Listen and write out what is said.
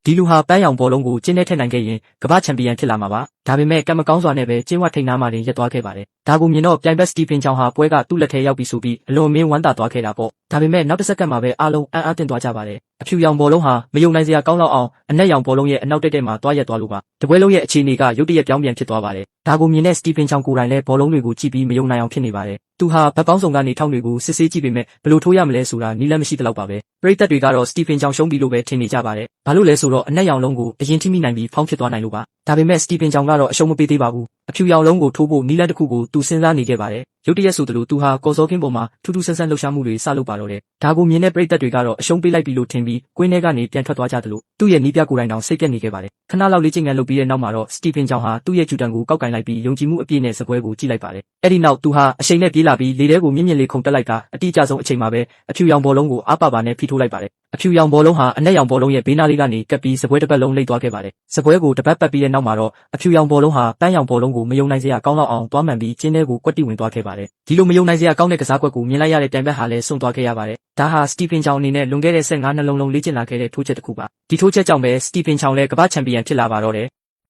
ဒီလူဟာပန်းရောင်ဘောလုံးကိုကျင်းထဲထည့်နိုင်ခဲ့ရင်ကမ္ဘာချန်ပီယံဖြစ်လာမှာပါဒါပေမဲ့ကံမကောင်းစွာနဲ့ပဲကျင်းဝထိန်နားမှတင်ရက်သွားခဲ့ပါတယ်ဒါကိုမြင်တော့ပြိုင်ဘက်စတီဖင်ချောင်ဟာပွဲကသူ့လက်ထဲရောက်ပြီးဆိုပြီးအလွန်မင်းဝမ်းသာသွားခဲ့တာပေါ့ဒါပေမဲ့နောက်တစ်စက္ကန့်မှာပဲအားလုံးအံ့အားသင့်သွားကြပါတယ်အဖြူရောင်ဘောလုံးဟာမယုံနိုင်စရာကောင်းလောက်အောင်အနက်ရောင်ဘောလုံးရဲ့အနောက်တက်မှာသွားရက်သွားလို့ပါတပွဲလုံးရဲ့အခြေအနေကရုတ်တရက်ပြောင်းပြန်ဖြစ်သွားပါတယ်ဒါကိုမြင်တဲ့စတီဖင်ချောင်ကိုယ်တိုင်လည်းဘောလုံးတွေကိုကြည့်ပြီးမယုံနိုင်အောင်ဖြစ်နေပါတယ်သူဟာဘက်ပေါင်းစုံကနေထောက်တွေကိုစစ်ဆေးကြည့်ပေမဲ့ဘယ်လိုထိုးရမလဲဆိုတာနီးလန်းမရှိသလောက်ပါပဲပရိသတ်တွေကတော့စတီဖင်ချောင်ရှုံးပြီလို့ပဲထင်နေကြပါတယ်ဘာလို့လဲဆိုတော့အနက်ရောင်လုံးကိုအရင်ထိမိနိုင်ပြီးဖောင်းဖြစ်သွားနိုင်လို့ပါဒါပေမဲ့စတီဖင်ချောင်ကတော့အရှုံးမပေးသေးပါဘူးအဖြူရောင်လုံးကိုထိုးဖို့နီးလန်းတစ်ခုကိုသူစဉ်းစားနေခဲ့ပါတယ်ရုတ်တရက်ဆိုသလိုသူဟာကော်စောခင်းပေါ်မှာထူးထူးဆန်းဆန်းလှုပ်ရှားမှုတွေစလုပ်ပါတော့တယ်ဒါကိုမြင်တဲ့ပရိသတ်တွေကတော့အရှုံးပေးလိုက်ပြီလို့ထင်ပြီးကွင်းထဲကနေပြန်ထွက်သွားကြသလိုသူ့ရဲ့နီးပြကိုယ်တိုင်တောင်စိတ်ပြက်နေခဲ့ပါတယ်ခဏလောက်လေ့ကျင့်ခန်းလုပ်ပြီးတဲ့နောက်မှာတော့စတီဖင်ချောင်ဟာသူ့ရဲ့ဂျူတန်ကိုကောက်ကင်လိုက်ပြီးယုံကြည်မှုအပြည့်နဲ့စပွဲကိုကြည့်လိုက်ပါတယ်အဲ့ဒီနောက်သူဟာအရှိန်နဲ့ပြေးလာပြီးလေထဲကိုမြင့်မြင့်လေးခုန်တက်လိုက်တာအတိအကျဆုံးအချိန်မှာပဲအဖြူရောင်ဘောလုံးကိုအားပါပါနဲ့ဖိထိုးလိုက်ပါတယ်အဖြူရောင်ဘောလုံးဟာအနက်ရောင်ဘောလုံးရဲ့ဘေးနားလေးကနေကပ်ပြီးစပွဲတစ်ပတ်လုံးလိမ့်သွားခဲ့ပါတယ်စပွဲကိုတစ်ပတ်ပတ်ပြီးတဲ့နောက်မှာတော့အဖြူရောင်ဘောလုံးဟာပန်းရောင်ဘောလုံးကိုမယုံနိုင်စရာကောင်းလောက်အောင်သွားမှန်ပြီးကျင်းထဲကိုကွက်တိဝင်သွားခဲ့ပါတယ်ဒီလိုမယုံနိုင်စရာကောင်းတဲ့ကစားကွက်ကိုမြင်လိုက်ရတဲ့ပြိုင်ဘက်ဟာလည်းဆုံးသွားခဲ့ရပါတယ်ဒါဟာစတီဖင်ချောင်အနေနဲ့လွန်ခဲ့တဲ့15နှစ်လုံးလေ့ကျင့်လာခဲ့တဲ့ထိုးချက်တစ်ခုပါဒီထိုးချက်ကြောင့်ပဲစတီဖင်ချောင်လည်းကမ္ဘာချန်ပီယံဖြစ်လာပါတော့တယ်